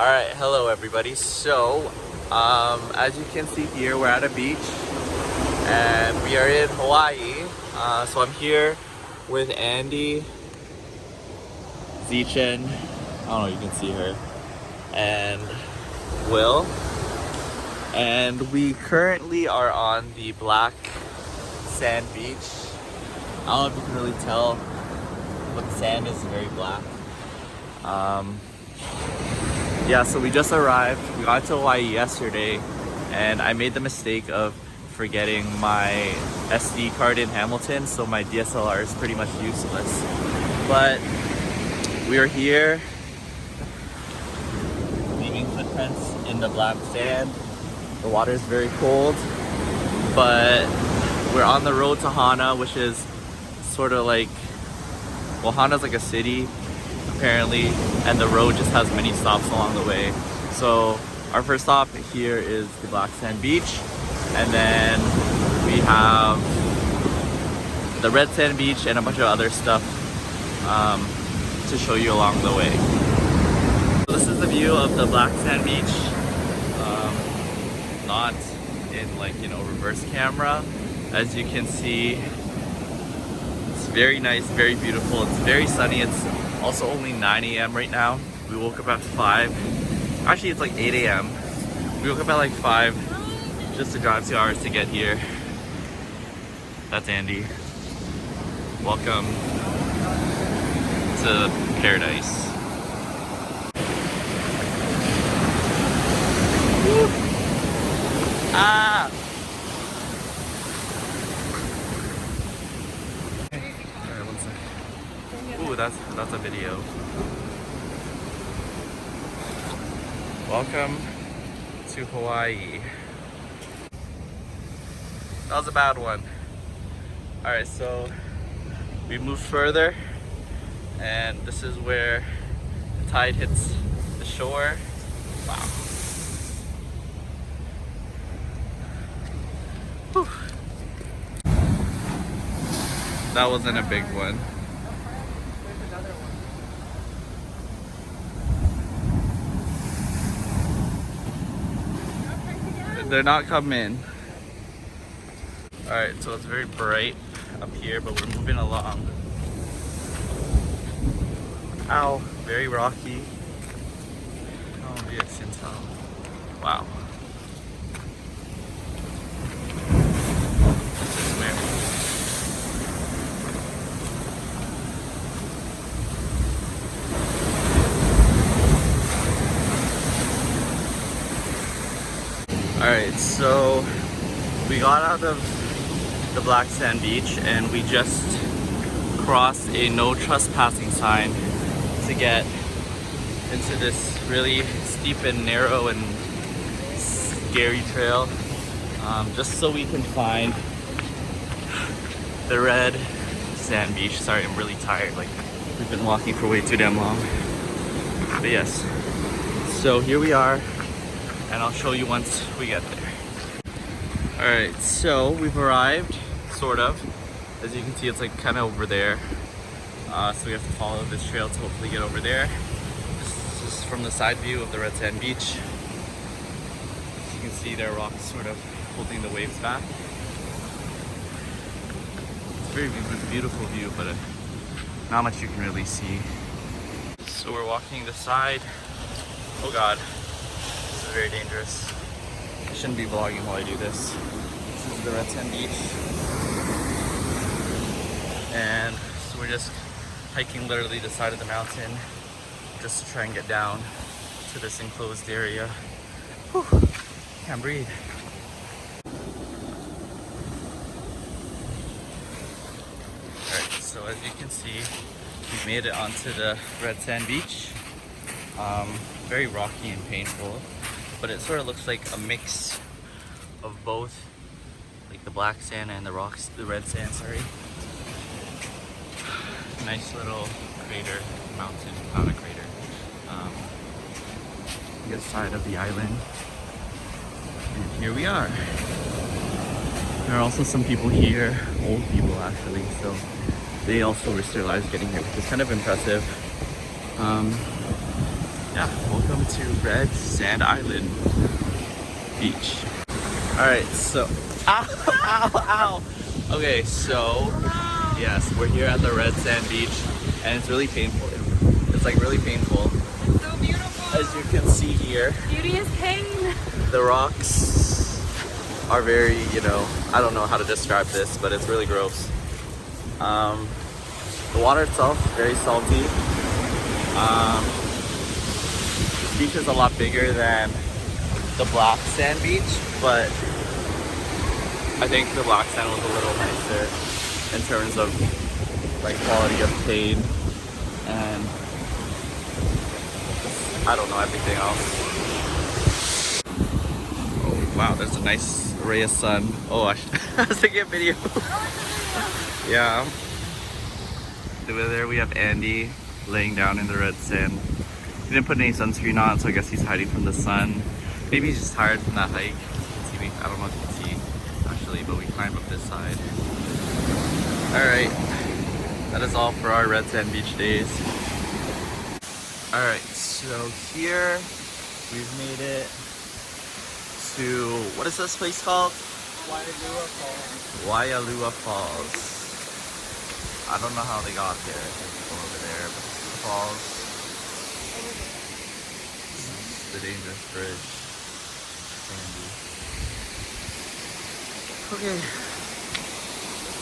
Alright, hello everybody. So, as you can see here, we're at a beach and we are in Hawaii. So I'm here with Andy, Zichen, I don't know if you can see her, and Will. And we currently are on the black sand beach. I don't know if you can really tell, but the sand is very black. Yeah, so we just arrived. We got to Hawaii yesterday, and I made the mistake of forgetting my SD card in Hamilton, so my DSLR is pretty much useless. But we are here, leaving footprints in the black sand. The water is very cold, but we're on the road to Hana, which is sort of like, well, Hana's like a city apparently, and the road just has many stops along the way. So our first stop here is the black sand beach, and then we have the red sand beach and a bunch of other stuff to show you along the way. So this is the view of the black sand beach, not in like, you know, reverse camera. As you can see, it's very nice, very beautiful. It's very sunny. It's also only 9 a.m. right now. We woke up at 5. Actually, it's like 8 a.m. We woke up at like 5 just to drive 2 hours to get here. That's Andy. Welcome to paradise. Woo. Ah! Alright, one second. Ooh, that's a video. Welcome to Hawaii. That was a bad one. Alright, so we moved further, and this is where the tide hits the shore. Wow. Whew. That wasn't a big one. They're not coming. Alright, so it's very bright up here, but we're moving along. Ow, very rocky. Oh, yes, wow. This is where. Alright, so we got out of the black sand beach and we just crossed a no trespassing sign to get into this really steep and narrow and scary trail, just so we can find the red sand beach. Sorry, I'm really tired, like we've been walking for way too damn long. But yes, so here we are, and I'll show you once we get there. Alright, so we've arrived, sort of. As you can see, it's like kind of over there. So we have to follow this trail to hopefully get over there. This is from the side view of the red sand beach. As you can see, there are rocks sort of holding the waves back. It's a very beautiful view, but not much you can really see. So we're walking the side. Oh god. This is very dangerous. I shouldn't be vlogging while I do this. This is the red sand beach. And so we're just hiking literally the side of the mountain just to try and get down to this enclosed area. Whew, can't breathe. Alright, so as you can see, we've made it onto the red sand beach. Very rocky and painful, but it sort of looks like a mix of both, like the black sand and the rocks, the red sand, sorry. Nice little crater, mountain, not a crater. The other side of the island. And here we are. There are also some people here, old people actually, so they also risked their lives getting here, which is kind of impressive. yeah, welcome to Red Sand Island Beach. Alright, so ow, ow, ow. Okay, so yes, we're here at the Red Sand Beach and it's really painful. It's like really painful. It's so beautiful. As you can see here, Beauty is pain. the rocks are very, you know, I don't know how to describe this, but it's really gross. The water itself, very salty. This beach is a lot bigger than the black sand beach, but I think the black sand was a little nicer in terms of like quality of paint and I don't know, everything else. Oh wow, there's a nice ray of sun. Oh, I was taking a video. Yeah. Over there we have Andy laying down in the red sand. He didn't put any sunscreen on, so I guess he's hiding from the sun. Maybe he's just tired from that hike. I don't know if you can see actually, but we climbed up this side. Alright, that is all for our red sand beach days. Alright, so here we've made it to, what is this place called? Waialua Falls. Waialua Falls. I don't know how they got there. There's people over there, but this is the falls. This is the dangerous bridge. Sandy. Okay.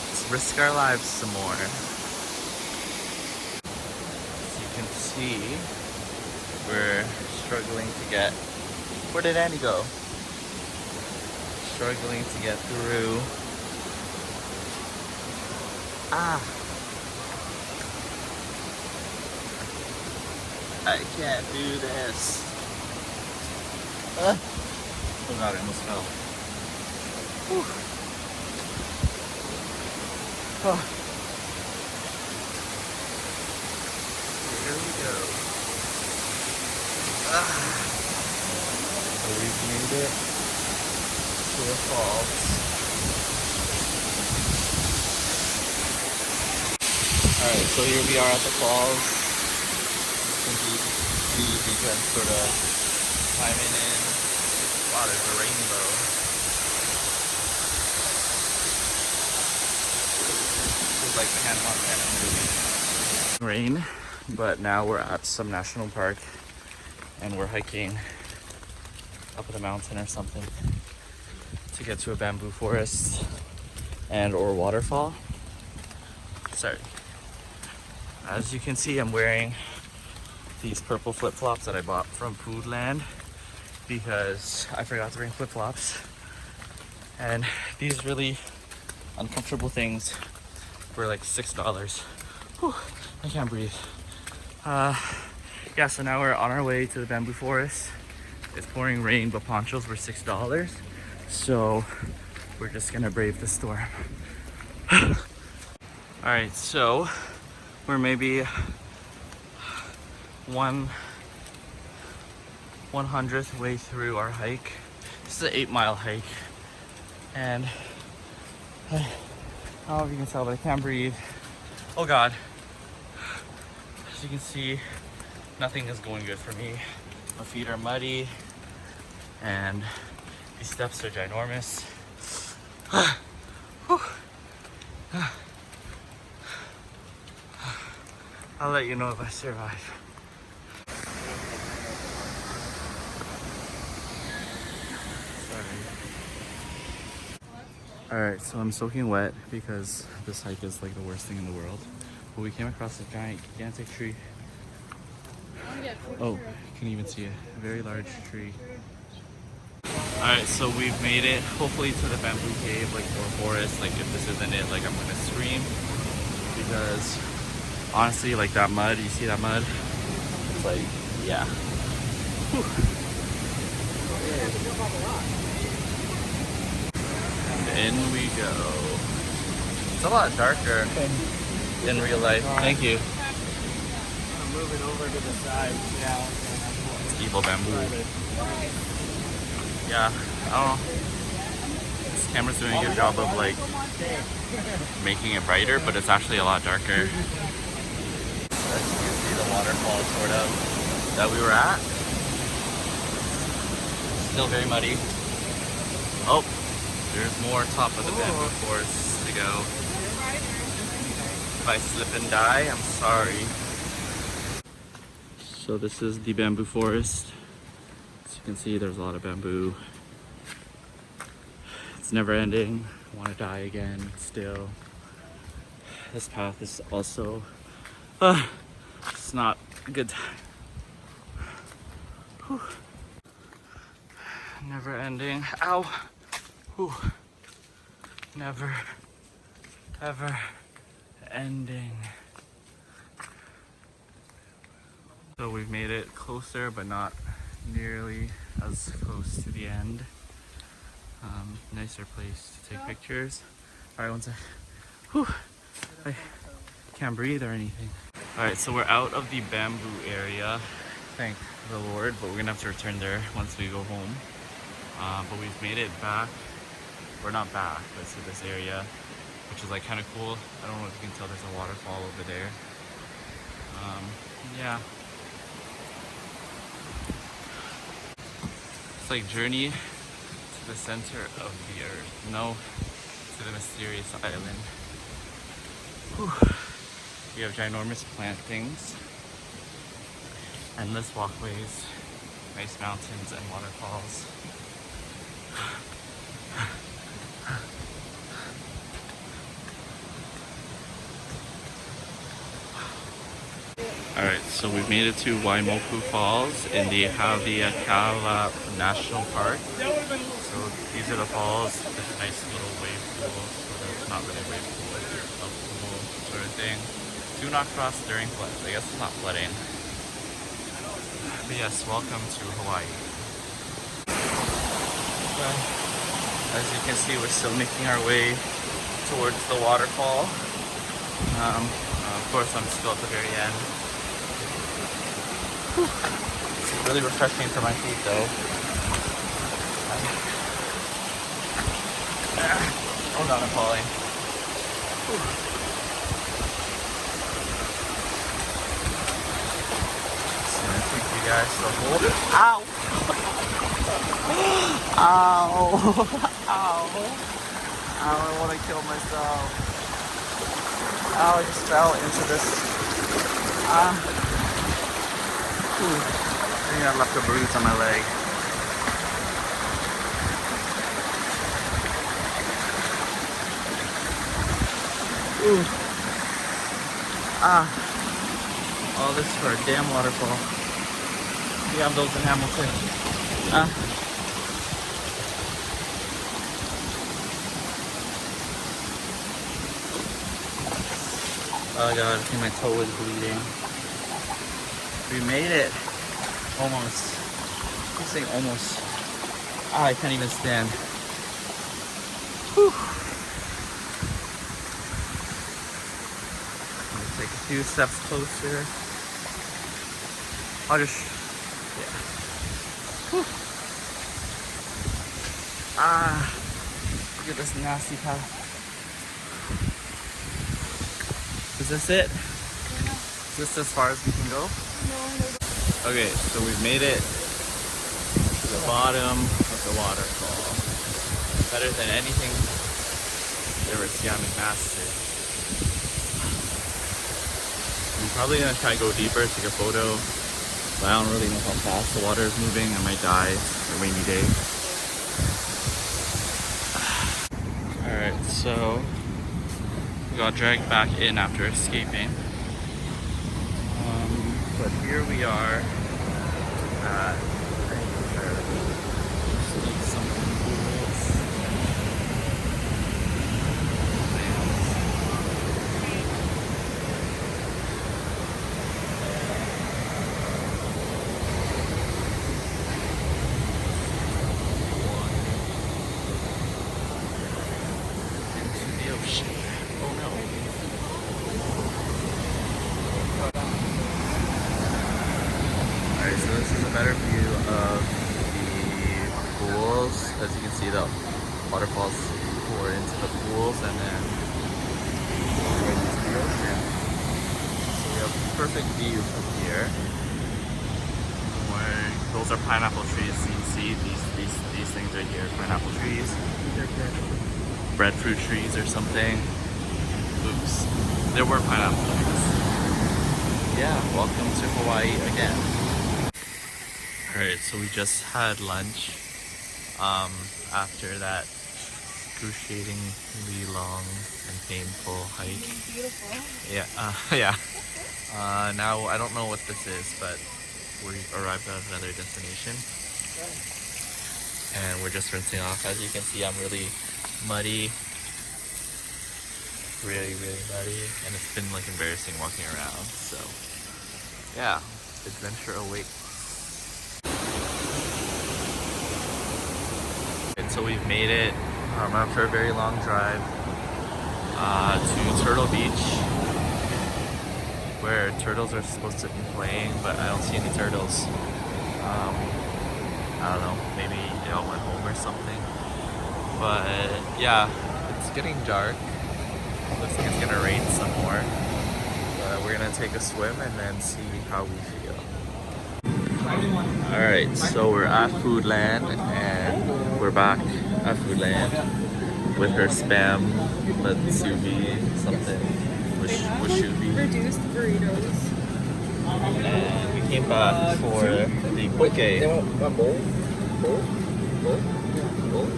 Let's risk our lives some more. As you can see, we're struggling to get... Where did Andy go? Struggling to get through. Ah! I can't do this. Oh god, I almost fell. Whew. Oh. Here we go. So we've made it to the falls. Alright, so here we are at the falls. You can sort of climbing in. Wow, there's a rainbow. This is like the Hannah Montana movie. Rain, but now we're at some national park and we're hiking up the mountain or something to get to a bamboo forest and or waterfall. Sorry. As you can see, I'm wearing these purple flip-flops that I bought from Foodland because I forgot to bring flip-flops, and these really uncomfortable things were like $6. Whew, I can't breathe. Yeah, so now we're on our way to the bamboo forest. It's pouring rain, but ponchos were $6, so we're just gonna brave the storm. All right, so we're maybe 1/100th way through our hike. This is an 8-mile hike, and I don't know if you can tell, but I can't breathe. Oh god. As you can see, nothing is going good for me. My feet are muddy and these steps are ginormous. I'll let you know if I survive. Alright, so I'm soaking wet because this hike is like the worst thing in the world. But we came across a gigantic tree. Oh, you can even see a very large tree. Alright, so we've made it hopefully to the bamboo cave, like, or forest. Like, if this isn't it, like, I'm gonna scream. Because honestly, like that mud, you see that mud? It's like, yeah. Whew. In we go. It's a lot darker in real life. Thank you. I'm moving over to the side now. It's evil bamboo. Yeah, I don't know. This camera's doing a good job of like making it brighter, but it's actually a lot darker. As you can see the waterfall sort of. that we were at. Still very muddy. Oh, there's more top of the bamboo forest to go. If I slip and die, I'm sorry. So this is the bamboo forest. As you can see, there's a lot of bamboo. It's never ending. I want to die again still. This path is also it's not a good time. Whew. Never ending. Ow. Whew. Never ever ending. So we've made it closer, but not nearly as close to the end. Nicer place to take pictures. Alright, one sec. Whew. I can't breathe or anything. Alright, so we're out of the bamboo area, thank the Lord, but we're gonna have to return there once we go home. But we've made it back, or not back, but to this area, which is like kind of cool. I don't know if you can tell, there's a waterfall over there. Yeah. It's like journey to the center of the earth. No, to the mysterious island. Whew. We have ginormous plantings, endless walkways, nice mountains and waterfalls. Alright, so we've made it to Waimoku Falls in the Haleakala National Park. So these are the falls. There's a nice little wave pool, sort of, not really a wave pool, but a pool sort of thing. Do not cross during flood. I guess it's not flooding. But yes, welcome to Hawaii. As you can see, we're still making our way towards the waterfall. Of course, I'm still at the very end. Whew. Really refreshing for my feet, though. Oh god, I'm falling. Whew. So I think you guys the whole. Ow! Ow! Ow! Ow! I want to kill myself. Ow! I just fell into this. I think I left a bruise on my leg. Ooh. All this for a damn waterfall. We have those in Hamilton. Oh god, I think my toe is bleeding. We made it. Almost. I'm saying almost. I can't even stand. Whew. Let's take a few steps closer. I'll just, yeah. Whew. Look at this nasty path. Is this it? Yeah. Is this as far as we can go? No. Okay, so we've made it to the bottom of the waterfall. Better than anything ever Siamese master. I'm probably gonna try to go deeper, take a photo, but I don't really know how fast the water is moving. I might die. It's a rainy day. Alright, so we got dragged back in after escaping. But here we are at into the ocean. Oh no. Alright, so this is a better view of the pools. As you can see, the waterfalls pour into the pools and then right into the ocean. So we have a perfect view from here. those are pineapple trees. You see these things right here, pineapple trees, breadfruit trees or something. Oops, there were pineapple trees. Yeah, welcome to Hawaii again. Alright, so we just had lunch after that excruciatingly long and painful hike. Beautiful. Yeah, yeah. Now I don't know what this is, but we arrived at another destination. And we're just rinsing off. As you can see, I'm really muddy. Really muddy. And it's been like embarrassing walking around. So yeah, adventure awaits. And so we've made it after a very long drive to Turtle Beach, where turtles are supposed to be playing, but I don't see any turtles. I don't know, maybe they all went home or something. But yeah, it's getting dark. Looks like it's gonna rain some more. But we're gonna take a swim and then see how we feel. Alright, so we're at Foodland and we're back at Foodland with her spam, Matsubi, something. Washubi. Reduced burritos. And we came back for the poke.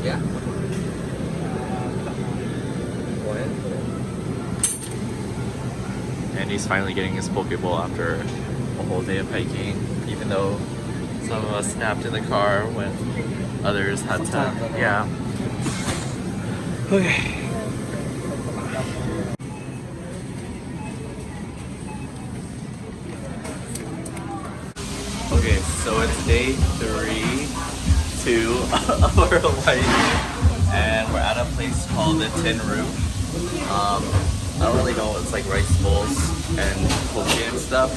Yeah. And he's finally getting his poke bowl after a whole day of hiking, even though some of us napped in the car when others had to. Yeah. Okay. Okay, so it's day 3-2 of our Hawaii, and we're at a place called the Tin Roof. I don't really know, it's like rice bowls and poke and stuff.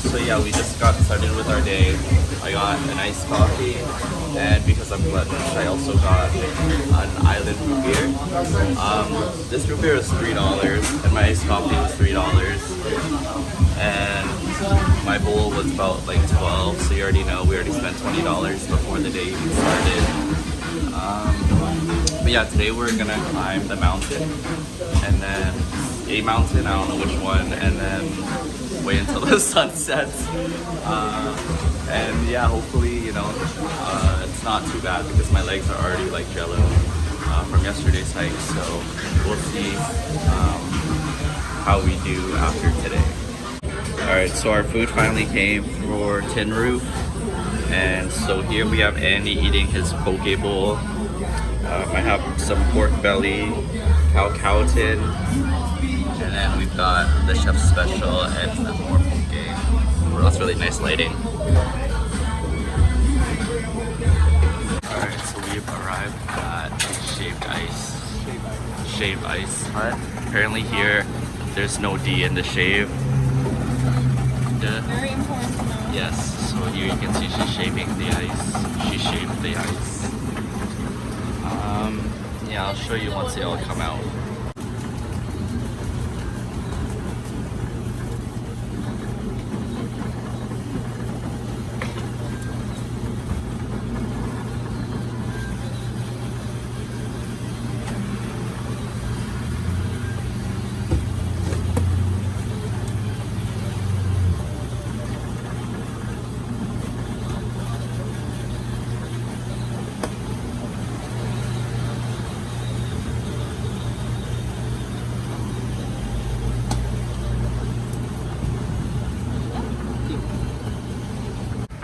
So yeah, we just got started with our day. I got an iced coffee, and because I'm gluttonous, I also got an island root beer. This root beer was $3, and my iced coffee was $3. And my bowl was about like 12, so you already know we already spent $20 before the day even started. But yeah, today we're gonna climb the mountain, and then a mountain, I don't know which one, and then wait until the sun sets. And yeah, hopefully, you know, it's not too bad because my legs are already like jello from yesterday's hike, so we'll see how we do after today. Alright, so our food finally came for Tin Roof, and so here we have Andy eating his poke bowl. I have some pork belly, cow-tin, and then we've got the chef's special and more poke. Well, that's really nice lighting. Alright, so we've arrived at Shaved Ice Hut. Apparently here, there's no D in the shave. Very important to know. Yes, so here you can see she's shaving the ice. She shaved the ice. Yeah, I'll show you once they all come out.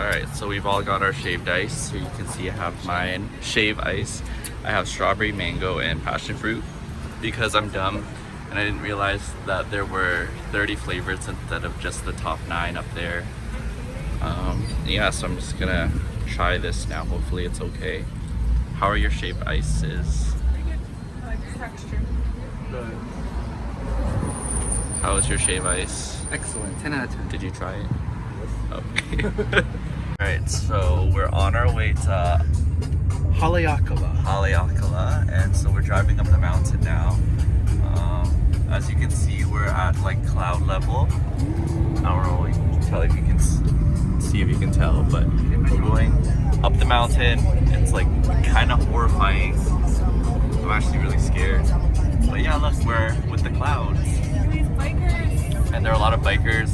Alright, so we've all got our shaved ice. So you can see I have mine, shave ice. I have strawberry, mango, and passion fruit because I'm dumb and I didn't realize that there were 30 flavors instead of just the top 9 up there. Yeah, so I'm just gonna try this now. Hopefully it's okay. How are your shaved ices? Pretty good. I like the texture. Good. How is your shave ice? Excellent. 10 out of 10. Did you try it? Okay. Alright, so we're on our way to Haleakala, and so we're driving up the mountain now. As you can see, we're at like cloud level. I don't know, you can tell if you can see see if you can tell, but we're going up the mountain. It's like kind of horrifying. I'm actually really scared. But yeah, look, we're with the clouds. And there are a lot of bikers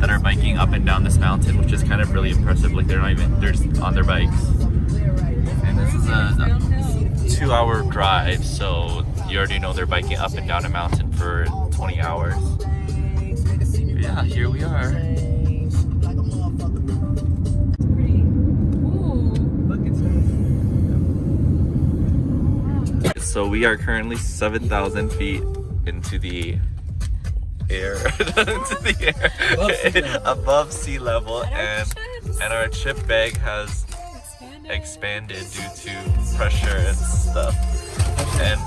that are biking up and down this mountain, which is kind of really impressive. Like they're just on their bikes. And this is a 2-hour drive, so you already know they're biking up and down a mountain for 20 hours. But yeah, here we are. So we are currently 7,000 feet into the air, above sea level, and our chip bag has expanded due to pressure and stuff. And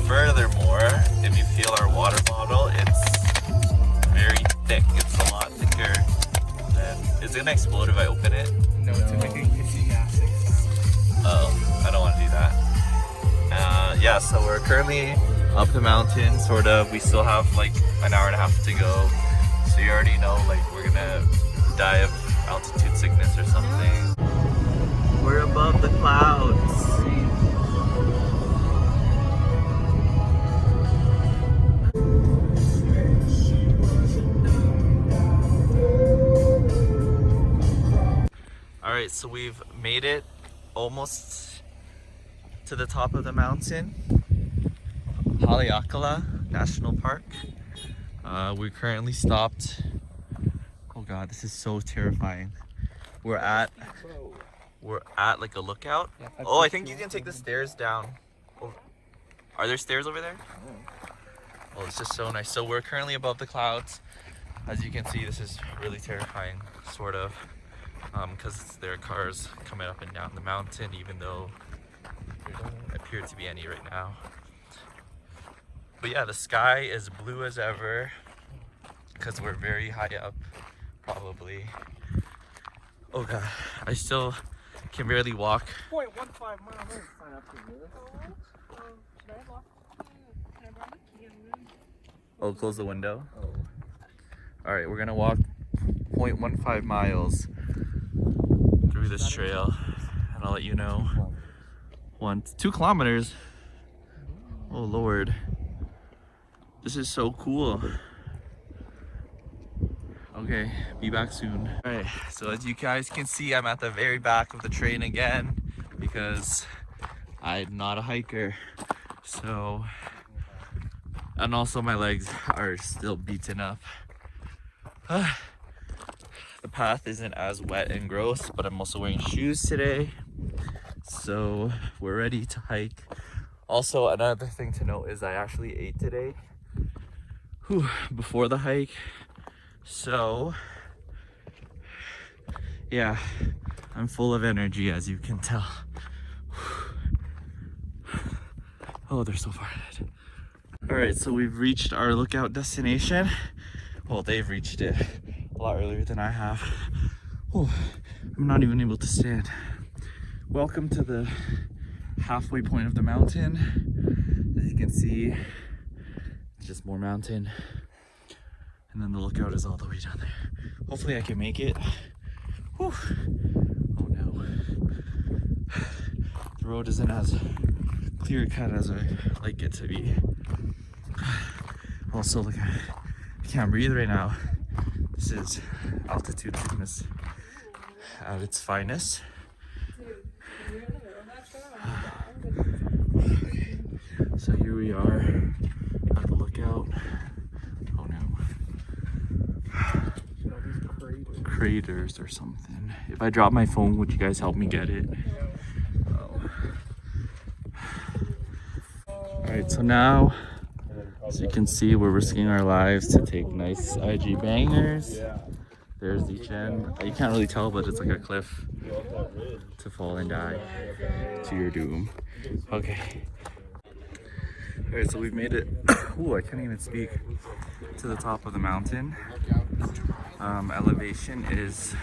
furthermore, if you feel our water bottle, it's very thick. It's a lot thicker than. Is it gonna explode if I open it? No, it's making hissy gassing sound. Oh, I don't want to do that. Yeah, so we're currently up the mountain, sort of. We still have like an hour and a half to go. So you already know, like, we're gonna die of altitude sickness or something. We're above the clouds. All right, so we've made it almost to the top of the mountain, Haleakala National Park. We currently stopped. Oh God, this is so terrifying. We're at like a lookout. Oh, I think you can take the stairs down. Oh, are there stairs over there? Oh, it's just so nice. So we're currently above the clouds. As you can see, this is really terrifying, sort of, because there are cars coming up and down the mountain, even though there don't appear to be any right now. But yeah, the sky is blue as ever because we're very high up, probably. Oh God, I still can barely walk. 0.15 miles. Sign up for this. Oh, close the window. All right, we're gonna walk 0.15 miles through this trail, and I'll let you know. 2 kilometers. Oh Lord, this is so cool. Okay, be back soon. All right, so as you guys can see, I'm at the very back of the train again because I'm not a hiker. So, and also my legs are still beaten up. The path isn't as wet and gross, but I'm also wearing shoes today. So we're ready to hike. Also, another thing to note is I actually ate today before the hike. So yeah, I'm full of energy, as you can tell. Oh, they're so far ahead. All right, so we've reached our lookout destination. Well, they've reached it a lot earlier than I have. Oh, I'm not even able to stand. Welcome to the halfway point of the mountain. As you can see, it's just more mountain. And then the lookout is all the way down there. Hopefully I can make it. Whew. Oh no. The road isn't as clear cut as I like it to be. Also, look, I can't breathe right now. This is altitude sickness at its finest. Okay, so here we are at the lookout. Oh no. Craters or something. If I drop my phone, would you guys help me get it? Oh. Alright, so now, as you can see, we're risking our lives to take nice IG bangers. There's each end. You can't really tell, but it's like a cliff to fall and die to your doom. Okay. Alright, so we've made it. Ooh, I can't even speak. To the top of the mountain. Elevation is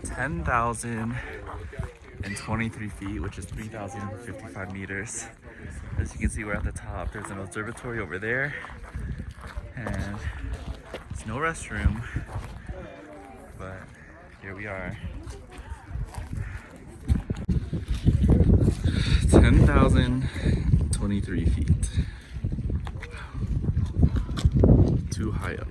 10,023 feet, which is 3,055 meters. As you can see, we're at the top. There's an observatory over there, and there's no restroom, but Here we are. 10,023 feet. Too high up.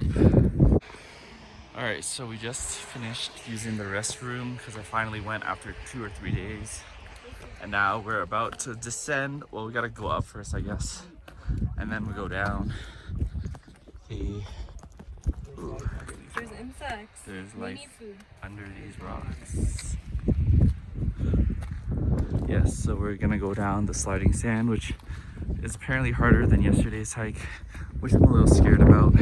Alright, so we just finished using the restroom because I finally went after 2 or 3 days. And now we're about to descend. Well, we gotta go up first, I guess. And then we go down. Ooh. There's insects. There's We life need food. under these rocks. Yes, so we're gonna go down the sliding sand, which is apparently harder than yesterday's hike, which I'm a little scared about.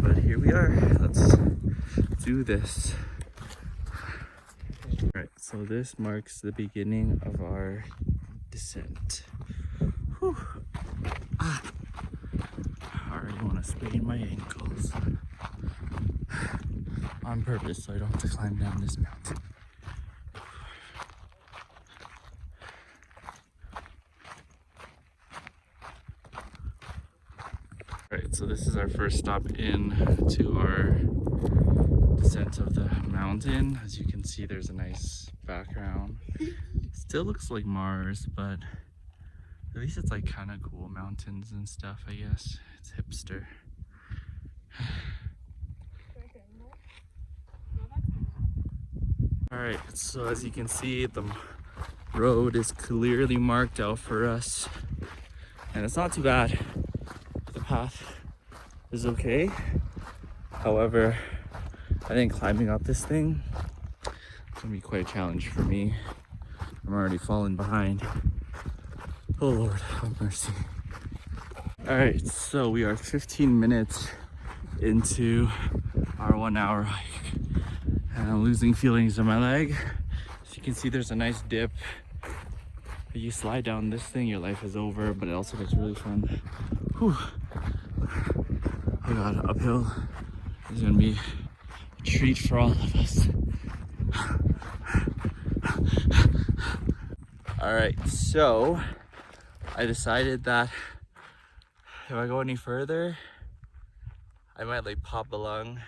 But here we are. Let's do this. Alright, so this marks the beginning of our descent. Whew. Ah. I already want to sprain my ankles. On purpose, so I don't have to climb down this mountain. Alright, so this is our first stop in to our descent of the mountain. As you can see, there's a nice background. Still looks like Mars, but at least it's like kind of cool mountains and stuff, I guess. It's hipster. Alright, so as you can see, the road is clearly marked out for us. And it's not too bad. The path is okay. However, I think climbing up this thing is gonna be quite a challenge for me. I'm already falling behind. Oh Lord, have mercy. Alright, so we are 15 minutes into our 1 hour hike. And I'm losing feelings in my leg. As you can see, there's a nice dip. If you slide down this thing, your life is over, but it also gets really fun. Whew. Oh God, uphill is gonna be a treat for all of us. Alright, so I decided that if I go any further, I might like pop a lung,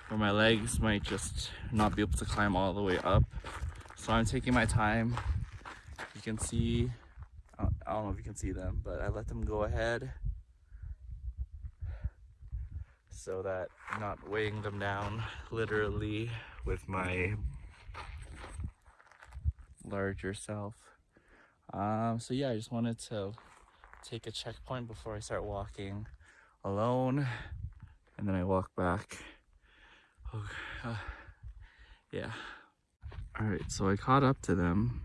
or my legs might just not be able to climb all the way up. So I'm taking my time. You can see, I don't know if you can see them, but I let them go ahead so that I'm not weighing them down literally with my larger self. So yeah, I just wanted to take a checkpoint before I start walking alone, and then I walk back. Yeah. Alright, so I caught up to them,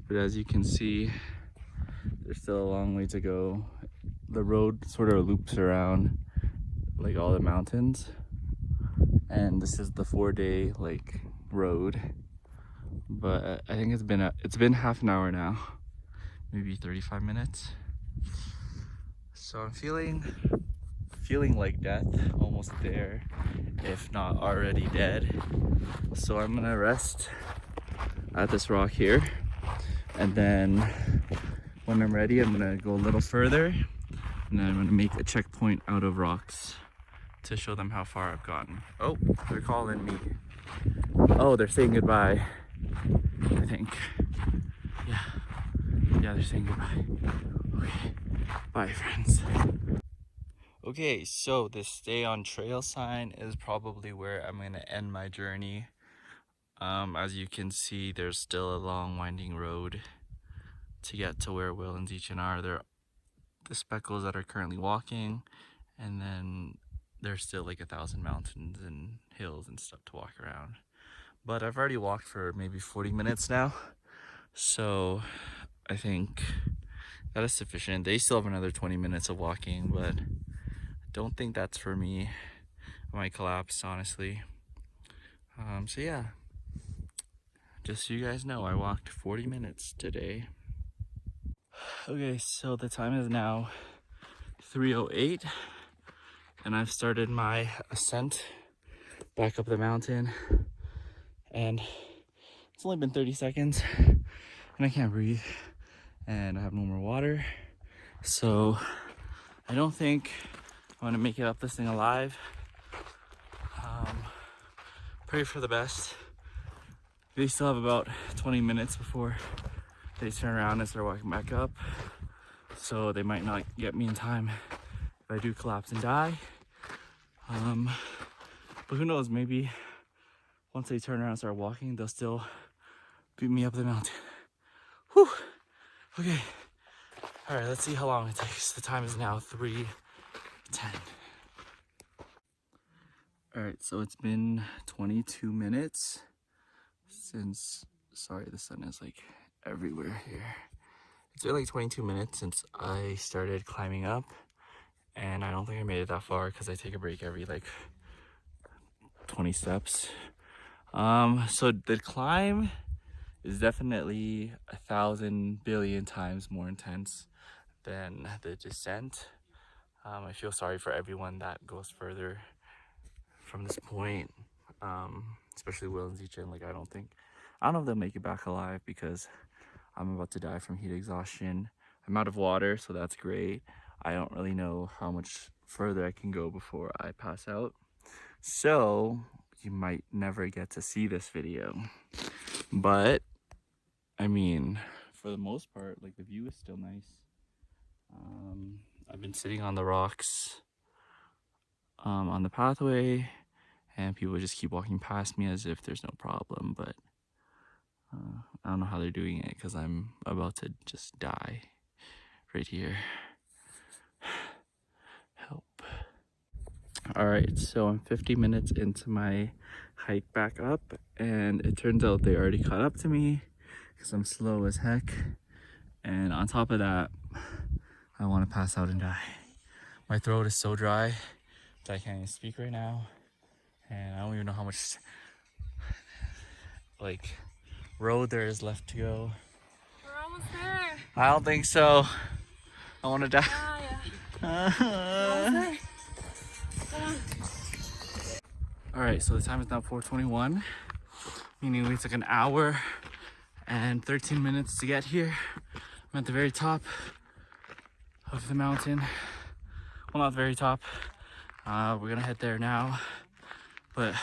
but as you can see, there's still a long way to go. The road sort of loops around like all the mountains, and this is the 4-day like road. But I think it's been half an hour now, maybe 35 minutes. So I'm feeling like death, almost there, if not already dead. So I'm gonna rest at this rock here, and then when I'm ready, I'm gonna go a little further, and then I'm gonna make a checkpoint out of rocks to show them how far I've gotten. Oh, they're calling me. Oh, they're saying goodbye, I think. Yeah, they're saying goodbye. Okay, bye friends. Okay, so this stay on trail sign is probably where I'm gonna end my journey. As you can see, there's still a long winding road to get to where Will and Zeechan are. They're the speckles that are currently walking, and then there's still like 1,000 mountains and hills and stuff to walk around. But I've already walked for maybe 40 minutes now, so I think that is sufficient. They still have another 20 minutes of walking, but I don't think that's for me. I might collapse, honestly. So yeah, just so you guys know, I walked 40 minutes today. Okay, so the time is now 3:08, and I've started my ascent back up the mountain, and it's only been 30 seconds, and I can't breathe, and I have no more water, so I don't think I'm gonna make it up this thing alive. pray for the best. They still have about 20 minutes before they turn around and start walking back up. So they might not get me in time if I do collapse and die. But who knows, maybe once they turn around and start walking, they'll still beat me up the mountain. Whew. Okay. All right, let's see how long it takes. The time is now 3:10. All right, so it's been 22 minutes since, sorry, the sun is like everywhere here. It's been like 22 minutes since I started climbing up, and I don't think I made it that far because I take a break every like 20 steps. So the climb is definitely 1,000 billion times more intense than the descent. I feel sorry for everyone that goes further from this point, especially Will and Zichen. Like I don't know if they'll make it back alive because I'm about to die from heat exhaustion. I'm out of water, so that's great. I don't really know how much further I can go before I pass out. So you might never get to see this video. But I mean, for the most part, like the view is still nice. I've been sitting on the rocks on the pathway, and people just keep walking past me as if there's no problem, but I don't know how they're doing it because I'm about to just die right here. Help. All right, so I'm 50 minutes into my hike back up, and it turns out they already caught up to me because I'm slow as heck. And on top of that, I want to pass out and die. My throat is so dry that I can't even speak right now, and I don't even know how much like road there is left to go. We're almost there. I don't think so. I want to die. Yeah. All right, so the time is now 4:21, meaning we took an hour and 13 minutes to get here. I'm at the very top of the mountain. Well, not the very top. We're gonna head there now, but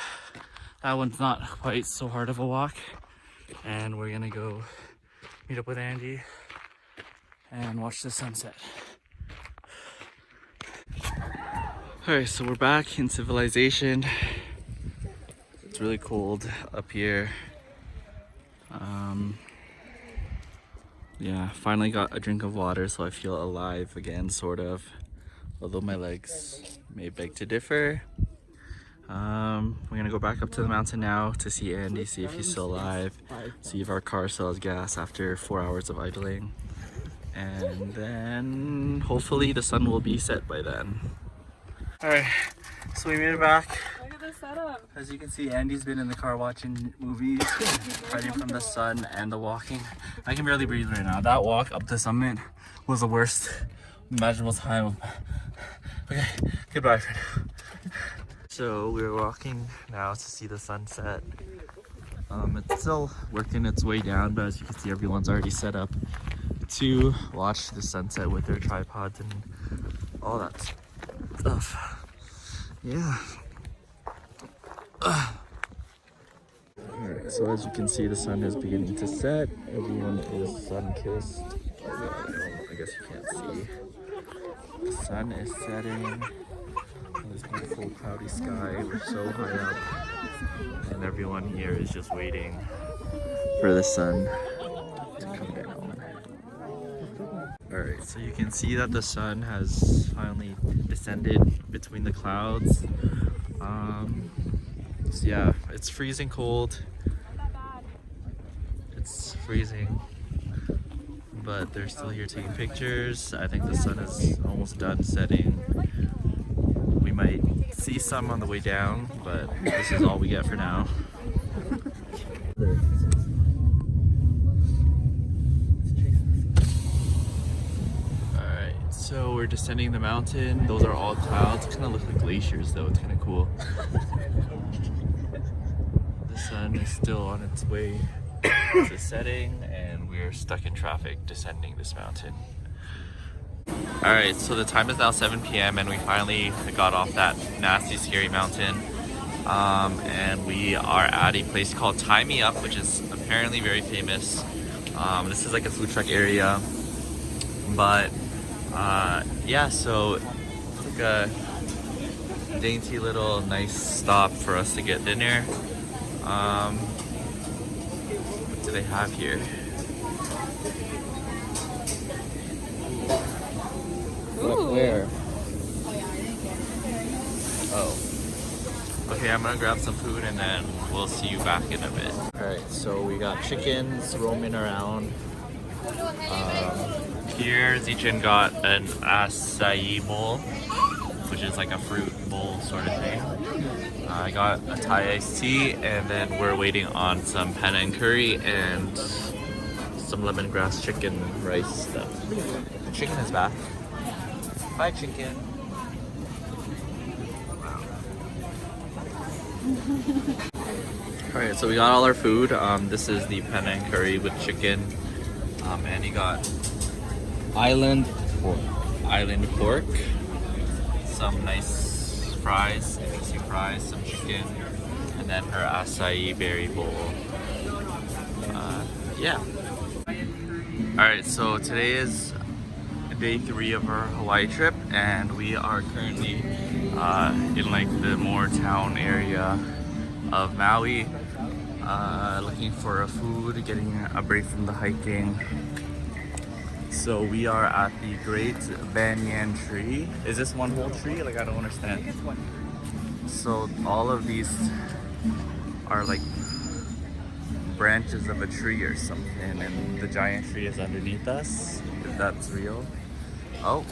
that one's not quite so hard of a walk. And we're gonna go meet up with Andy and watch the sunset. Alright, so we're back in civilization. It's really cold up here. Yeah, finally got a drink of water, so I feel alive again, sort of. Although my legs may beg to differ. We're gonna go back up to the mountain now to see Andy, see if he's still alive, see if our car still has gas after 4 hours of idling. And then hopefully the sun will be set by then. Alright, so we made it back. Look at this setup. As you can see, Andy's been in the car watching movies, hiding from the sun and the walking. I can barely breathe right now. That walk up the summit was the worst imaginable time. Okay, goodbye for now. So we're walking now to see the sunset. It's still working its way down, but as you can see, everyone's already set up to watch the sunset with their tripods and all that stuff. Yeah. Alright, so as you can see, the sun is beginning to set. Everyone is sun-kissed. I guess you can't see. The sun is setting. This beautiful cloudy sky. We're so high up, and everyone here is just waiting for the sun to come down. Alright, so you can see that the sun has finally descended between the clouds. So yeah, it's freezing cold. It's freezing, but they're still here taking pictures. I think the sun is almost done setting. We might see some on the way down, but this is all we get for now. Alright, so we're descending the mountain. Those are all clouds. Kind of look like glaciers though. It's kind of cool. The sun is still on its way to setting, and we're stuck in traffic descending this mountain. Alright, so the time is now 7 p.m. and we finally got off that nasty, scary mountain. and we are at a place called Tie Me Up, which is apparently very famous. This is like a food truck area, but yeah, so it's like a dainty little nice stop for us to get dinner. What do they have here? Look where? Oh. Okay, I'm gonna grab some food and then we'll see you back in a bit. Alright, so we got chickens roaming around. Here, Zichen got an acai bowl, which is like a fruit bowl sort of thing. I got a Thai iced tea, and then we're waiting on some Penang curry and some lemongrass chicken rice stuff. The chicken is back. Bye, chicken. Alright, so we got all our food. This is the Penang curry with chicken. And you got island pork, some nice fries, interesting fries, some chicken, and then her acai berry bowl. Yeah. Alright, so today is day 3 of our Hawaii trip, and we are currently in like the more town area of Maui, looking for a food, getting a break from the hiking. So we are at the Great Banyan Tree. Is this one whole tree? Like, I don't understand. So all of these are like branches of a tree or something, and the giant tree is underneath us, if that's real. Oh,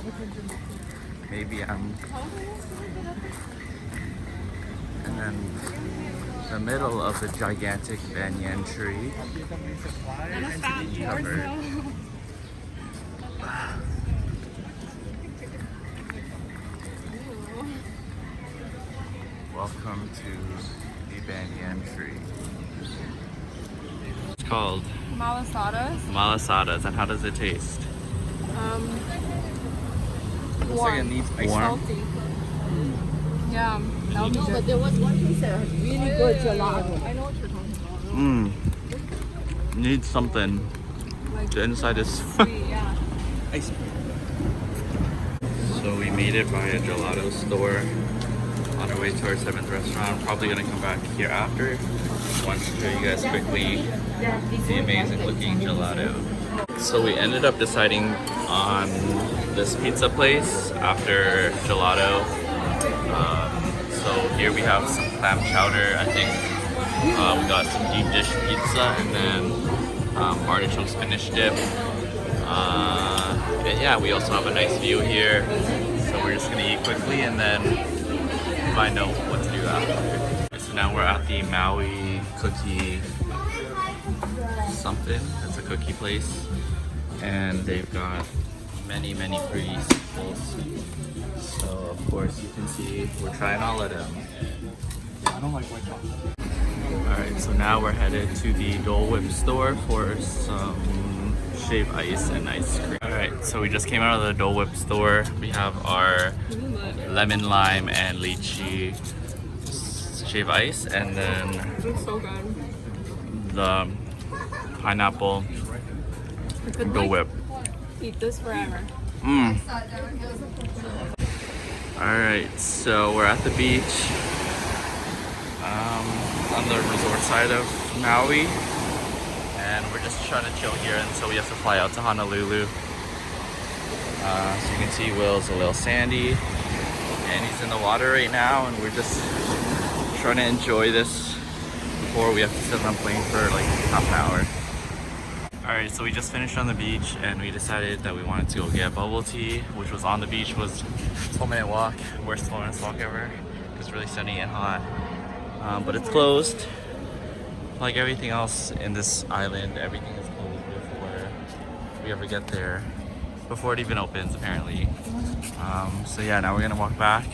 maybe I'm... And then the middle of the gigantic banyan tree is covered. Welcome to the banyan tree. It's called Malasadas. malasadas, and how does it taste? Looks like it needs warm. Salty. Yeah, that would be No, good. but there was one place that had really good gelato. I know what you're talking about. Needs something. Like The inside is sweet, yeah. ice. So we made it by a gelato store on our way to our 7th restaurant. Probably gonna come back here after. Want to show you guys quickly the amazing looking gelato. So we ended up deciding on this pizza place after gelato. So here we have some clam chowder. I think we got some deep dish pizza and then artichoke spinach dip. And yeah, we also have a nice view here. So we're just gonna eat quickly and then find out what to do after. So now we're at the Maui cookie something. It's a cookie place. And they've got many pretty samples. So of course you can see we're trying all of them. I don't like white chocolate. Alright, so now we're headed to the Dole Whip store for some shaved ice and ice cream. Alright, so we just came out of the Dole Whip store. We have our lemon, lime, and lychee shaved ice, and then It looks so good. the pineapple I could Dole Whip. eat this forever. Alright, so we're at the beach on the resort side of Maui, and we're just trying to chill here until we have to fly out to Honolulu. So you can see Will's a little sandy and he's in the water right now, and we're just trying to enjoy this before we have to sit on a plane for like half an hour. Alright, so we just finished on the beach and we decided that we wanted to go get bubble tea, which was on the beach. Was a 12-minute walk, worst 12-minute walk ever. It's really sunny and hot, but it's closed. Like everything else in this island, everything is closed before we ever get there, before it even opens apparently. So yeah, now we're gonna walk back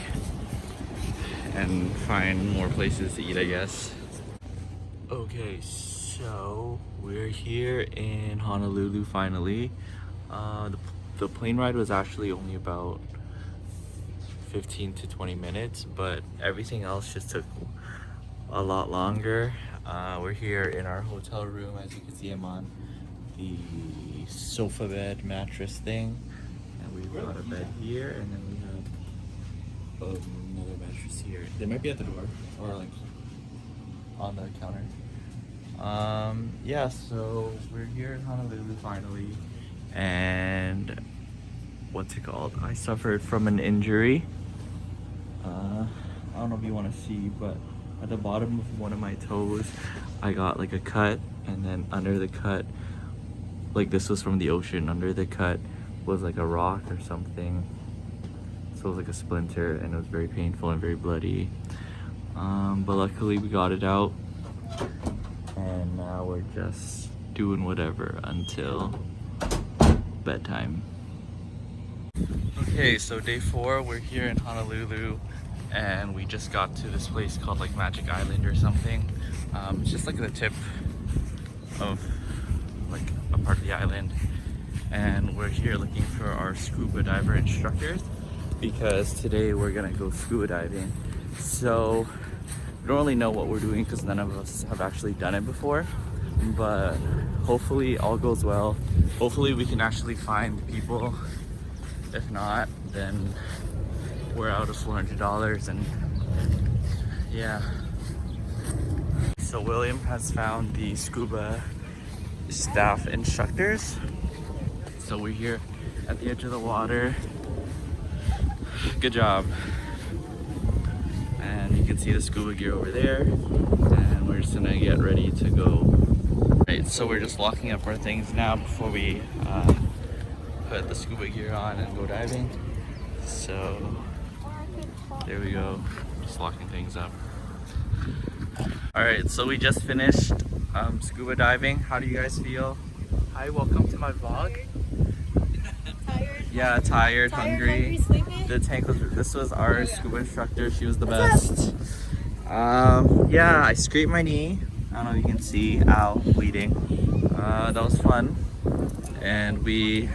and find more places to eat, I guess. Okay, so we're here in Honolulu finally. The plane ride was actually only about 15 to 20 minutes, but everything else just took a lot longer. We're here in our hotel room. As you can see, I'm on the sofa bed mattress thing, and we've got a bed here, and then we have another mattress here. They might be at the door or like on the counter. Yeah, so we're here in Honolulu finally, and what's it called? I suffered from an injury. I don't know if you want to see, but at the bottom of one of my toes, I got like a cut, and then under the cut, like this was from the ocean, under the cut was like a rock or something. So it was like a splinter, and it was very painful and very bloody. But luckily we got it out, and now we're just doing whatever until bedtime. Okay, so day 4, we're here in Honolulu, and we just got to this place called like Magic Island or something. It's just like the tip of like a part of the island, and we're here looking for our scuba diver instructors because today we're gonna go scuba diving. So we don't really know what we're doing because none of us have actually done it before, but hopefully all goes well. Hopefully we can actually find people. If not, then we're out of $400, and yeah. So William has found the scuba staff instructors. So we're here at the edge of the water. Good job. And you can see the scuba gear over there, and we're just gonna get ready to go. Right, so we're just locking up our things now before we put the scuba gear on and go diving. So there we go, just locking things up. All right, so we just finished scuba diving. How do you guys feel? Hi, welcome to my vlog. Tired? Yeah, tired, hungry. sleepy? The tank was, this was our scuba instructor. She was the best. Yeah, I scraped my knee. I don't know if you can see, ow, bleeding. That was fun. And we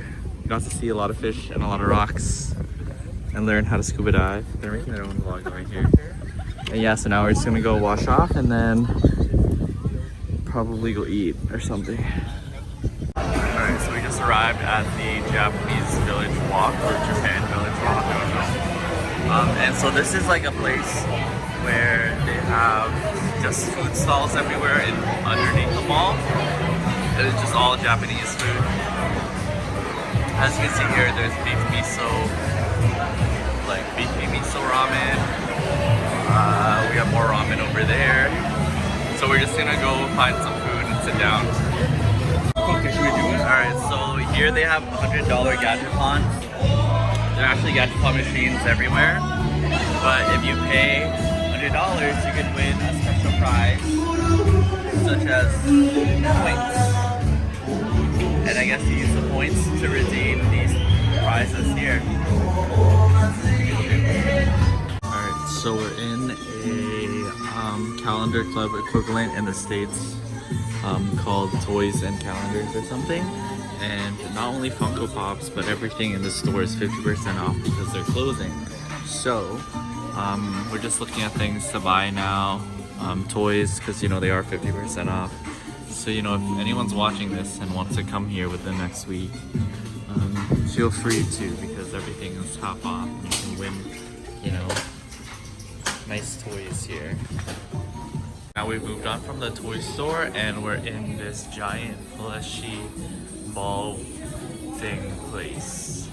got to see a lot of fish and a lot of rocks and learn how to scuba dive. They're making their own vlog right here. And yeah, so now we're just gonna go wash off and then probably go eat or something. Alright, so we just arrived at the Japanese Village Walk, or Japan Village Walk, I don't know. And so this is like a place where they have just food stalls everywhere in underneath the mall. And it's just all Japanese food. As you can see here, there's beef miso, like beefy miso ramen. We have more ramen over there. So we're just gonna go find some food and sit down. Okay, should we do it? Alright, so here they have $100 Gachapons. There are actually Gachapon machines everywhere. But if you pay $100, you can win a special prize, such as points. And I guess you use the points to redeem these prizes here. Alright, so we're in a calendar club equivalent in the States called Toys and Calendars or something. And not only Funko Pops, but everything in the store is 50% off because they're closing. So we're just looking at things to buy now. Toys, because you know they are 50% off. So you know, if anyone's watching this and wants to come here within next week, feel free to, because everything is half off. You can win, you know, nice toys here. Now we've moved on from the toy store and we're in this giant plushy ball thing place.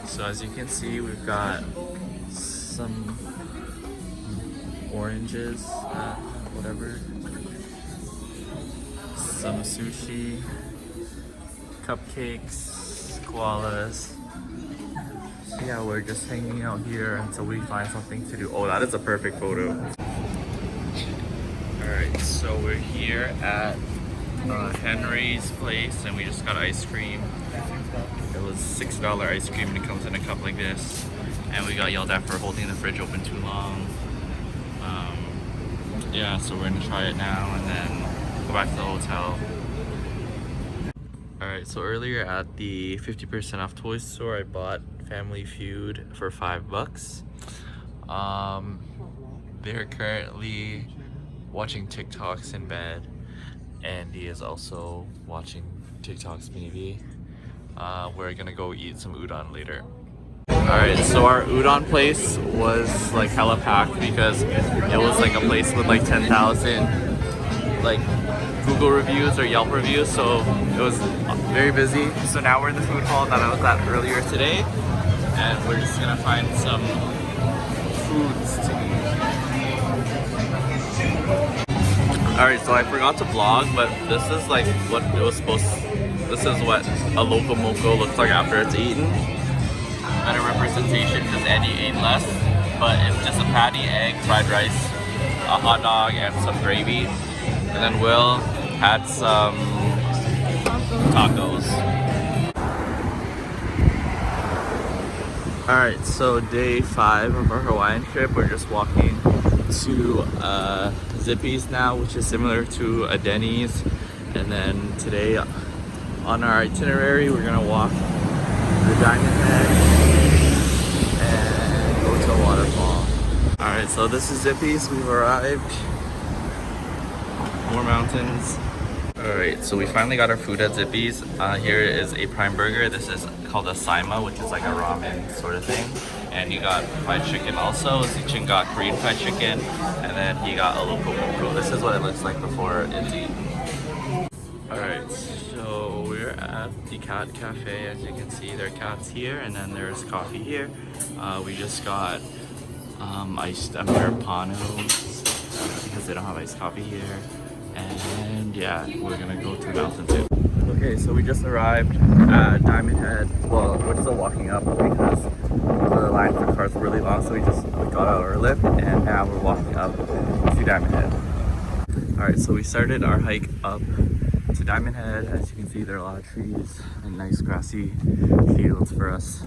So as you can see, we've got some oranges, whatever, some sushi, cupcakes, koalas. So yeah, we're just hanging out here until we find something to do. Oh, that is a perfect photo. Alright, so we're here at Henry's place and we just got ice cream. It was $6 ice cream and it comes in a cup like this. And we got yelled at for holding the fridge open too long. Yeah, so we're gonna try it now and then go back to the hotel. Alright, so earlier at the 50% off toy store, I bought Family Feud for $5. They're currently watching TikToks in bed. Andy is also watching TikToks maybe. We're gonna go eat some udon later. Alright, so our udon place was like hella packed because it was like a place with like 10,000 like Google reviews or Yelp reviews, so it was very busy. So now we're in the food hall that I was at earlier today, and we're just gonna find some foods to eat. Alright, so I forgot to vlog, but this is like what it was supposed to, this is what a local moco looks like after it's eaten. Better representation because Andy ate less, but it's just a patty, egg, fried rice, a hot dog, and some gravy. And then Will had some tacos. Alright, so day 5 of our Hawaiian trip. We're just walking to Zippy's now, which is similar to a Denny's. And then today on our itinerary, we're gonna walk the Diamond Head and go to a waterfall. Alright, so this is Zippy's. We've arrived. More mountains. Alright, so we finally got our food at Zippy's. Here is a prime burger. This is called a Saima, which is like a ramen sort of thing. And he got fried chicken also. Zichin got Korean fried chicken. And then he got a local moco. This is what it looks like before it's eaten. Alright, so we're at the Cat Cafe. As you can see, there are cats here, and then there's coffee here. We just got iced Americanos because they don't have iced coffee here. And yeah, we're gonna go to the mountain too. Okay, so we just arrived at Diamond Head. Well, we're still walking up because the line for cars were really long, so we just got out our lift, and now we're walking up to Diamond Head. Alright, so we started our hike up to Diamond Head. As you can see, there are a lot of trees and nice grassy fields for us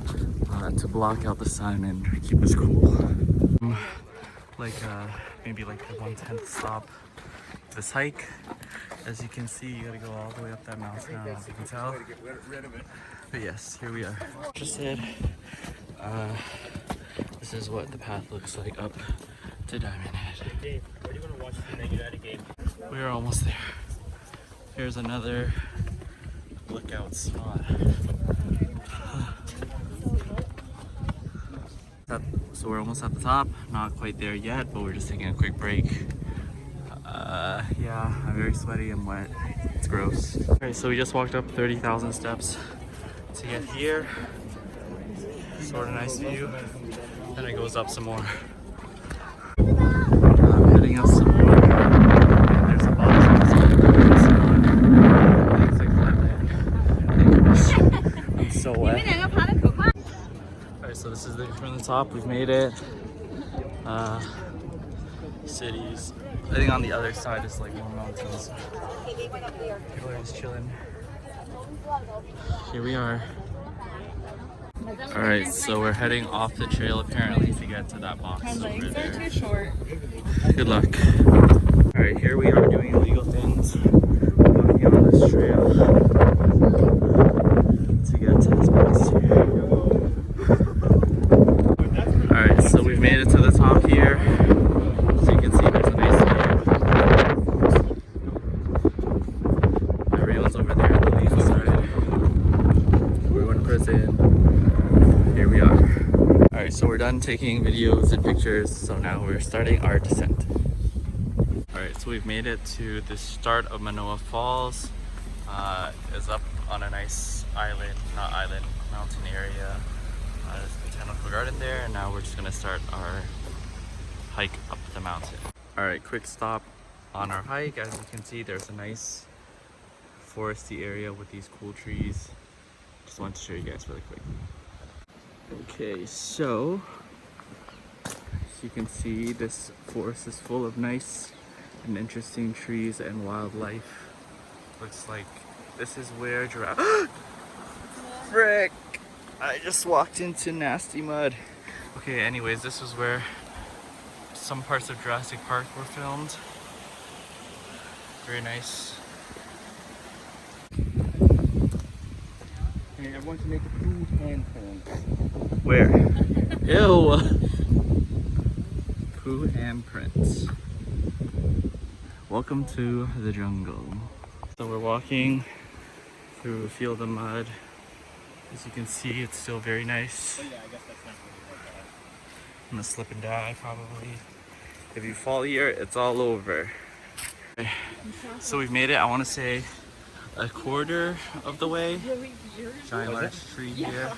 to block out the sun and keep us cool. Maybe like the 1/10 stop this hike. As you can see, you gotta go all the way up that mountain now, as you can tell. But yes, here we are. Just said, this is what the path looks like up to Diamond Head. Dave, where do you want to watch the Man United game? We are almost there. Here's another lookout spot. So we're almost at the top, not quite there yet, but we're just taking a quick break. Yeah, I'm very sweaty and wet. It's gross. Okay, so we just walked up 30,000 steps to get here. Sort of nice view. Then it goes up some more. I'm heading up some more. There's a box. Looks like flatland. I'm so wet. Alright, so this is the view from the top. We've made it. Cities. I think on the other side is like more mountains. People are just chilling. Here we are. Alright, so we're heading off the trail apparently to get to that box over there. Too short. Good luck. Alright, here we are doing illegal things. Walking on this trail to get to this box here. Alright, so we've made it to the top here. As you can see, there's a nice view. Everyone's over there on the legal side. We're going to prison. Here we are. Alright, so we're done taking videos and pictures, so now we're starting our descent. Alright, so we've made it to the start of Manoa Falls. It's up on a nice mountain area. There's a botanical garden there, and now we're just gonna start our hike up the mountain. Alright, quick stop on our hike. As you can see, there's a nice foresty area with these cool trees. Just wanted to show you guys really quick. Okay, so as you can see, this forest is full of nice and interesting trees and wildlife. Looks like this is where giraffe. Frick! I just walked into nasty mud. Okay, anyways, this was where some parts of Jurassic Park were filmed. Very nice. Hey, everyone can make a food handprints. Where? Ew! Poo handprints. Welcome to the jungle. So we're walking through a field of mud. As you can see, it's still very nice. Yeah, I guess that's not really like that. I'm gonna slip and die probably. If you fall here, it's all over. Okay. So we've made it, I want to say, a quarter of the way. Giant large tree here.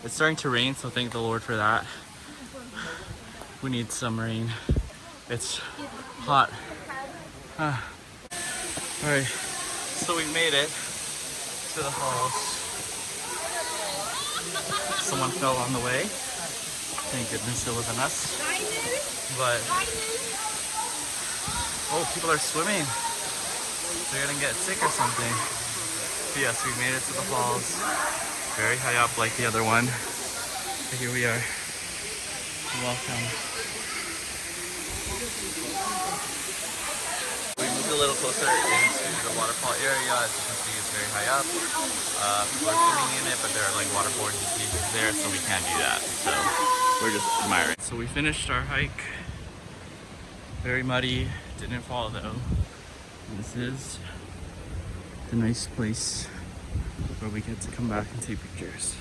It's starting to rain, so thank the Lord for that. We need some rain. It's hot. Alright, so we made it to the falls. Someone fell on the way. Thank goodness it wasn't us. But, oh, people are swimming. They're gonna get sick or something. But yes, we made it to the falls. Very high up like the other one. But here we are. Welcome. We moved a little closer into the waterfall area. As you can see, it's very high up. People are swimming in it, but there are like waterborne diseases there, so we can't do that. So we're just admiring. So we finished our hike. Very muddy. Didn't fall though. And this is the nice place where we get to come back and take pictures.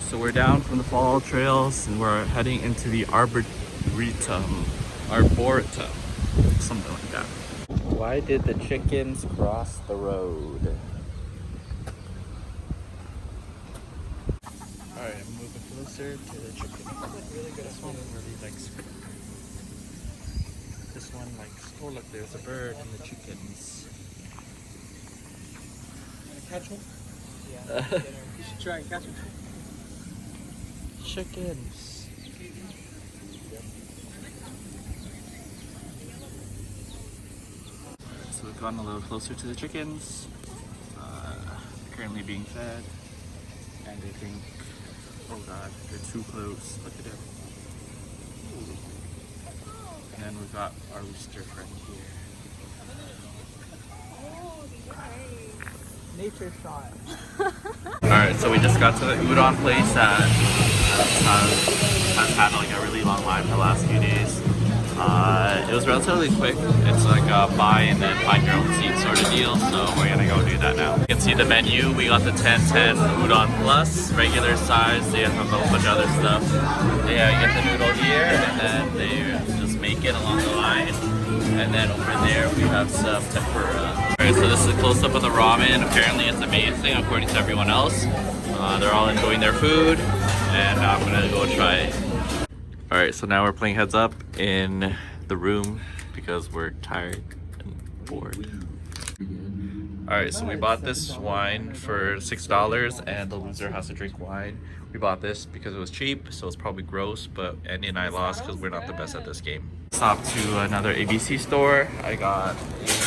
So we're down from the fall trails and we're heading into the arboretum, something like that. Why did the chickens cross the road? Alright, I'm moving closer to the chicken. This one really likes. This one likes. Oh look, there's a bird and the chickens. Catch one? Yeah. You should try and catch one. Chickens. So we've gotten a little closer to the chickens. Currently being fed. And I think, oh god, they're too close. Look at them. And then we've got our rooster friend here. Nature shot. Alright, so we just got to the udon place that has had like a really long line for the last few days. It was relatively quick. It's like a buy and then find your own seat sort of deal, so we're gonna go do that now. You can see the menu. We got the 1010 udon plus, regular size. They have a whole bunch of other stuff. Yeah, you get the noodle here, and then they just make it along the line. And then over there we have some tempura. Alright, so this is a close-up of the ramen. Apparently it's amazing according to everyone else. They're all enjoying their food, and I'm gonna go try it. Alright, so now we're playing heads up in the room because we're tired and bored. Alright, so we bought this wine for $6 and the loser has to drink wine. We bought this because it was cheap, so it's probably gross, but Andy and I lost because we're not the best at this game. Stopped to another ABC store. I got a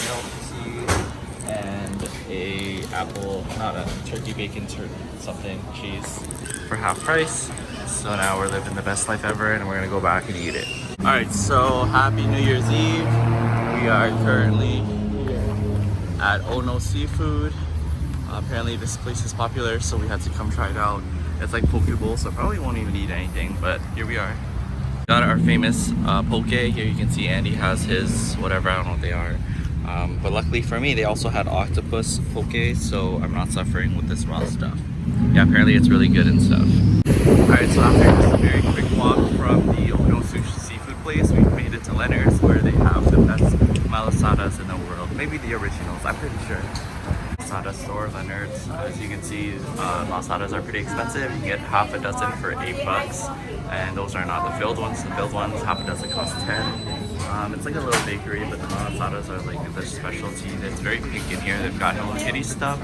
milk tea and a apple, not a turkey bacon something cheese for half price. So now we're living the best life ever and we're gonna go back and eat it. Alright, so happy New Year's Eve. We are currently at Ono Seafood. Apparently this place is popular, so we had to come try it out. It's like poke bowl, so I probably won't even eat anything, but here we are. Got our famous poke. Here you can see Andy has his whatever, I don't know what they are. But luckily for me, they also had octopus poke, so I'm not suffering with this raw stuff. Yeah, apparently it's really good and stuff. Alright, so after just a very quick walk from the Ono Sushi seafood place, we made it to Leonard's where they have the best malasadas in the world. Maybe the originals, I'm pretty sure. Malasada store, Leonard's. As you can see, malasadas are pretty expensive. You get half a dozen for $8, and those are not the filled ones. The filled ones, half a dozen cost 10. It's like a little bakery, but the malasadas are like their specialty. It's very pink in here. They've got Hello Kitty stuff.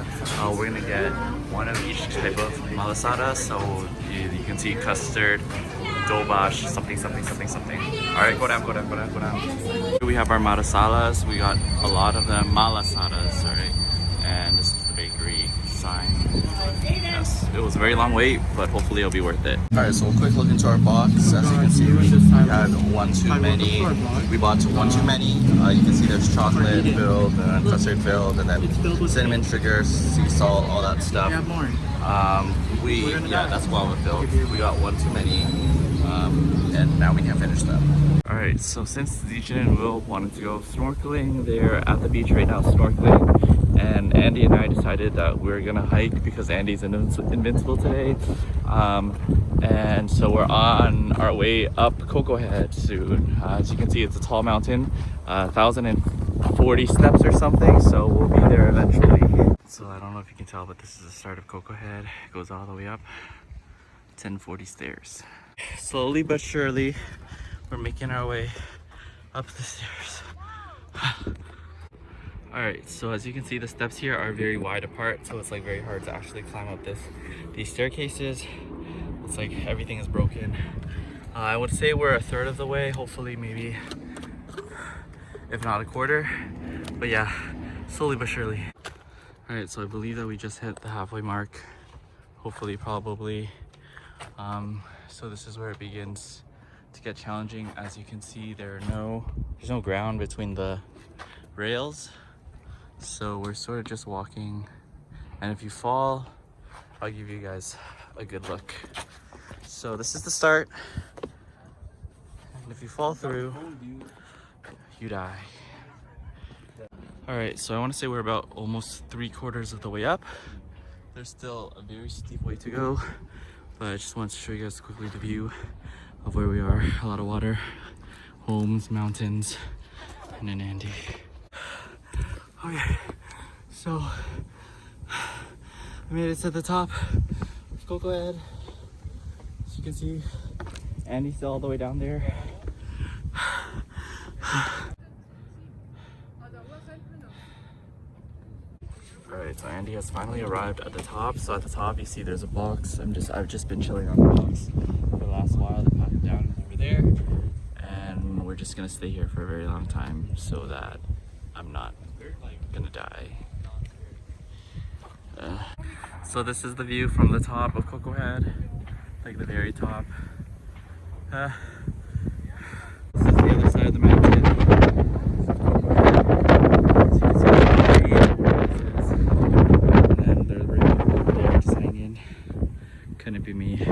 We're gonna get one of each type of malasada. So you can see custard, dobash, something. All right, go down. Here we have our malasadas. We got a lot of them, malasadas, all right. And this is the bakery sign. Yes, it was a very long wait, but hopefully it'll be worth it. Alright, so a quick look into our box. As you can see, we had one too many. We bought one too many. You can see there's chocolate filled, custard filled, and then cinnamon, sugar, sea salt, all that stuff. Yeah, that's guava filled. We got one too many. And now we can finish them. Alright, so since Zijin and Will wanted to go snorkeling, they're at the beach right now snorkeling, and Andy and I decided that we're gonna hike because Andy's invincible today. And so we're on our way up Coco Head soon. As you can see, it's a tall mountain, 1,040 steps or something, so we'll be there eventually. So I don't know if you can tell, but this is the start of Coco Head. It goes all the way up, 1040 stairs. Slowly but surely, we're making our way up the stairs. Alright, so as you can see, the steps here are very wide apart, so it's like very hard to actually climb up these staircases. It's like everything is broken. I would say we're a third of the way, hopefully maybe, if not a quarter. But yeah, slowly but surely. Alright, so I believe that we just hit the halfway mark. Hopefully, probably. So this is where it begins to get challenging. As you can see, there's no ground between the rails. So we're sort of just walking. And if you fall, I'll give you guys a good look. So this is the start. And if you fall through, you die. Alright, so I want to say we're about almost 3/4 of the way up. There's still a very steep way to go, but I just wanted to show you guys quickly the view of where we are. A lot of water, homes, mountains, and then Andy. Okay, so I made it to the top of Coco Head. As you can see, Andy's still all the way down there. Alright, so Andy has finally arrived at the top. So at the top you see there's a box. I've just been chilling on the box for the last while. The path down over there. And we're just gonna stay here for a very long time so that I'm not gonna die. So this is the view from the top of Coco Head, like the very top. This is the other side of the mountain. Couldn't be me.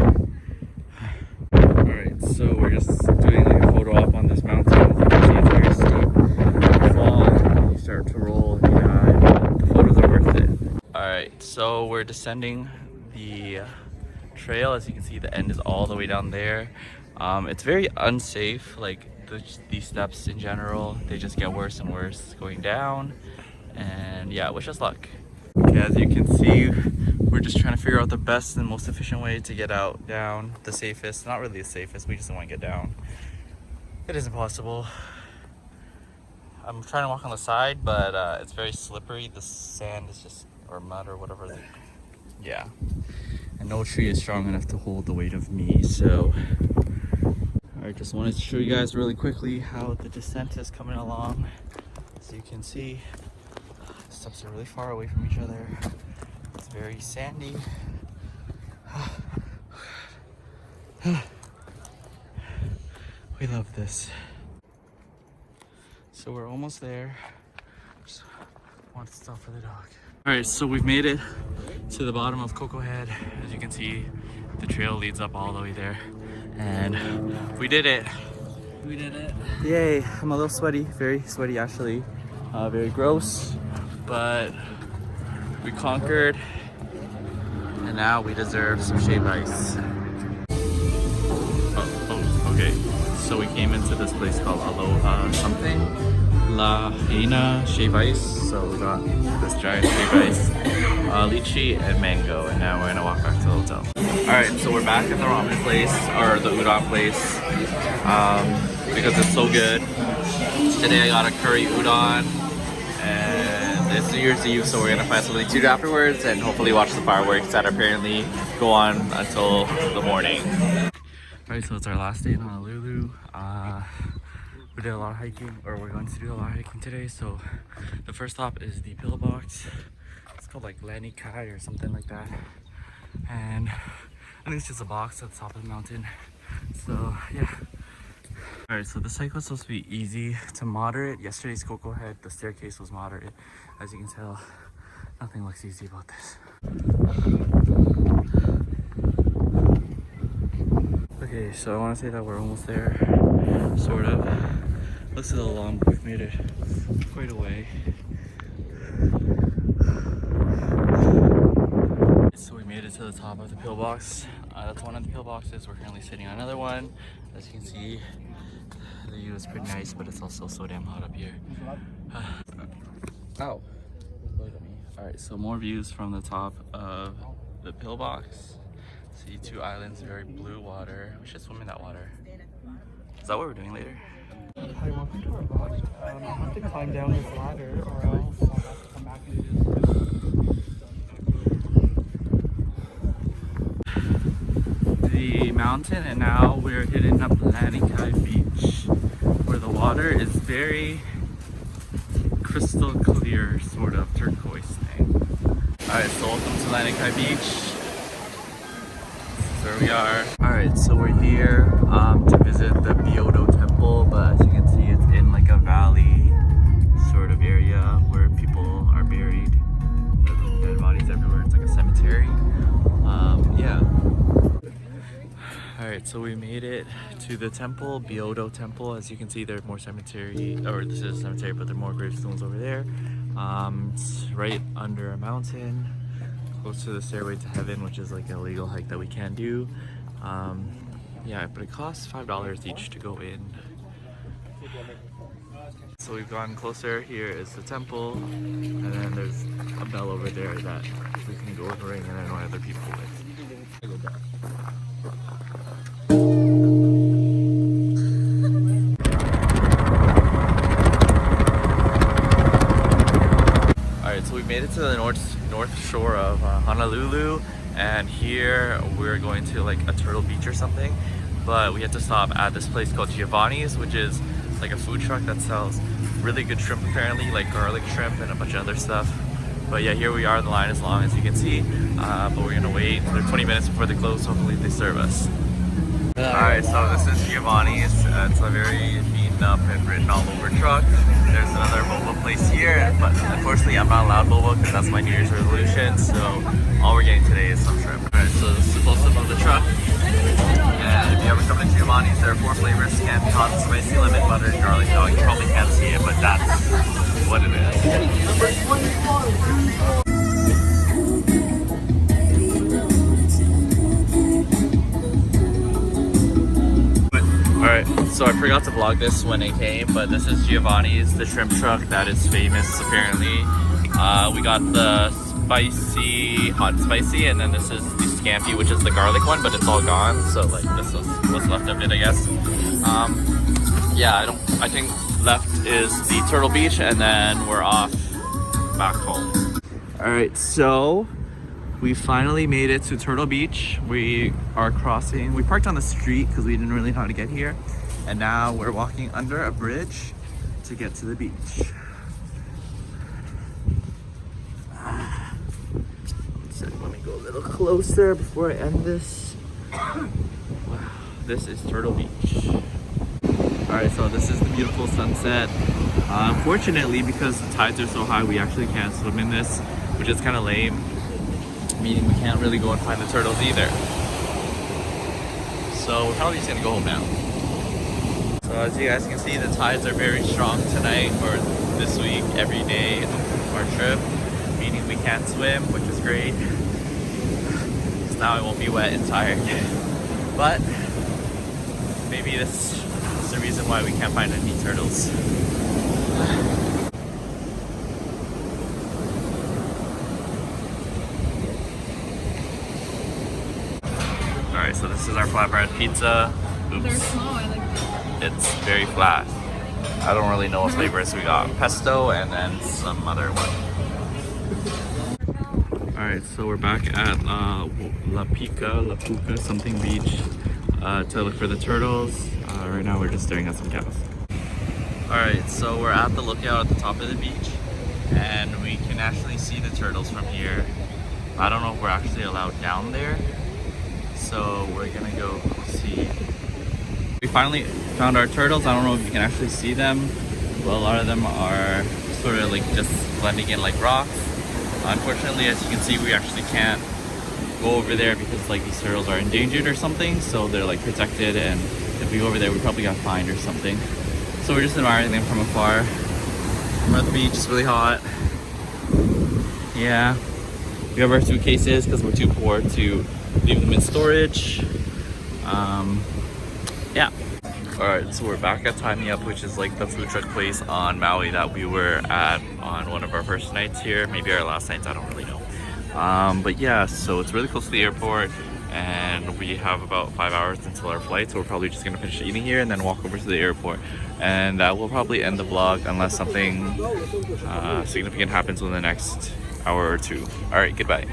Alright, so we're just doing like a photo op on this mountain. As you can see, it's very steep. You fall, you start to roll, and you die, but the photos are worth it. Alright, so we're descending the trail. As you can see, the end is all the way down there. It's very unsafe, like these steps in general. They just get worse and worse going down. And yeah, wish us luck. Okay, as you can see, we're just trying to figure out the best and most efficient way to get out, down, the safest. Not really the safest, we just don't want to get down. It is impossible. I'm trying to walk on the side, but it's very slippery. The sand is just, or mud or whatever. Yeah. And no tree is strong enough to hold the weight of me, so. I just wanted to show you guys really quickly how the descent is coming along. As you can see, the steps are really far away from each other. It's very sandy. We love this. So we're almost there. Just want to stop for the dog. Alright, so we've made it to the bottom of Coco Head. As you can see, the trail leads up all the way there. And we did it. We did it. Yay, I'm a little sweaty, very sweaty actually. Very gross, but we conquered. And now we deserve some shave ice. Oh, okay. So we came into this place called Aloha something. La Haina shave ice. So we got this giant shave ice, lychee and mango. And now we're gonna walk back to the hotel. Alright, so we're back at the ramen place, or the udon place, because it's so good. Today I got a curry udon, and it's New Year's Eve, so we're gonna find something to do afterwards and hopefully watch the fireworks that apparently go on until the morning. Alright, so it's our last day in Honolulu. We did a lot of hiking, or we're going to do a lot of hiking today. So the first stop is the pillbox. It's called like Lani Kai or something like that. And I think it's just a box at the top of the mountain. So yeah. Alright, so this hike was supposed to be easy to moderate. Yesterday's Coco Head, the staircase was moderate. As you can tell, nothing looks easy about this. Okay, Okay, so I want to say that we're almost there, sort of. Looks a little long, but we've made it quite a way. So we made it to the top of the pillbox. That's one of the pillboxes. We're currently sitting on another one. As you can see, the view is pretty nice, but it's also so damn hot up here. Ow. Alright, so more views from the top of the pillbox. See two islands, very blue water. We should swim in that water. Is that what we're doing later? Hi, welcome to our vlog. I'll have to climb down this ladder or else I'll have to come back and do this. The mountain, and now we're hitting up Lanikai Beach, where the water is very crystal clear, sort of turquoise thing. Alright, so welcome to Lanikai Beach. Where we are. Alright, so we're here to visit the Byodo Temple, but as you can see, it's in like a valley sort of area where people are buried. There's dead bodies everywhere. It's like a cemetery. Yeah. Alright, so we made it to the temple, Byodo Temple. As you can see, there's more cemetery, or this is a cemetery, but there are more gravestones over there. It's right under a mountain, close to the Stairway to Heaven, which is like an illegal hike that we can do. Yeah, but it costs $5 each to go in. So we've gone closer. Here is the temple, and then there's a bell over there that we can go and ring and annoy other people with. Alright, so we made it to the north shore of Honolulu, and here we're going to like a Turtle Beach or something, but we had to stop at this place called Giovanni's, which is like a food truck that sells really good shrimp apparently, like garlic shrimp and a bunch of other stuff. But yeah, here we are. The line is long, as you can see, but we're gonna wait. They're 20 minutes before they close. Hopefully they serve us. Alright, so this is Giovanni's. It's a very beaten up and written all over truck. There's another boba place here, but unfortunately I'm not allowed boba because that's my New Year's resolution, so all we're getting today is some shrimp. Alright, so this is close up of the truck. And if you ever come to Giovanni's, there are 4 flavors: scampi, hot, spicy, lemon, butter, and garlic dog. You probably can't see it, but that's what it is. Alright, so I forgot to vlog this when it came, but this is Giovanni's, the shrimp truck that is famous apparently. We got the spicy, hot and spicy, and then this is the scampi, which is the garlic one, but it's all gone, so like this was what's left of it, I guess. Yeah, I think left is the Turtle Beach, and then we're off back home. Alright, so we finally made it to Turtle Beach. We are crossing, we parked on the street because we didn't really know how to get here. And now we're walking under a bridge to get to the beach. So let me go a little closer before I end this. Wow, this is Turtle Beach. Alright, so this is the beautiful sunset. Unfortunately, because the tides are so high, we actually can't swim in this, which is kind of lame. Meaning we can't really go and find the turtles either. So we're probably just gonna go home now. So as you guys can see, the tides are very strong tonight, or this week, every day of our trip. Meaning we can't swim, which is great. Because now I won't be wet and tired. But maybe this is the reason why we can't find any turtles. Alright, so this is our flatbread pizza. Oops. They're small, I like them. It's very flat. I don't really know what flavors we got. Pesto and then some other one. Alright, so we're back at La Puca something beach to look for the turtles. Right now we're just staring at some cows. Alright, so we're at the lookout at the top of the beach, and we can actually see the turtles from here. I don't know if we're actually allowed down there, so we're gonna go see. We finally found our turtles. I don't know if you can actually see them, but a lot of them are sort of like just blending in like rocks. Unfortunately, as you can see, we actually can't go over there because like these turtles are endangered or something, so they're like protected, and if we go over there we probably got fined or something. So we're just admiring them from afar. We're at the beach, it's really hot. Yeah, we have our suitcases because we're too poor to leave them in storage. Yeah. Alright, so we're back at Tie Me Up, which is like the food truck place on Maui that we were at on one of our first nights here. Maybe our last nights, I don't really know. But yeah, so it's really close to the airport and we have about 5 hours until our flight, so we're probably just gonna finish eating here and then walk over to the airport. And that will probably end the vlog unless something significant happens within the next hour or two. Alright, goodbye.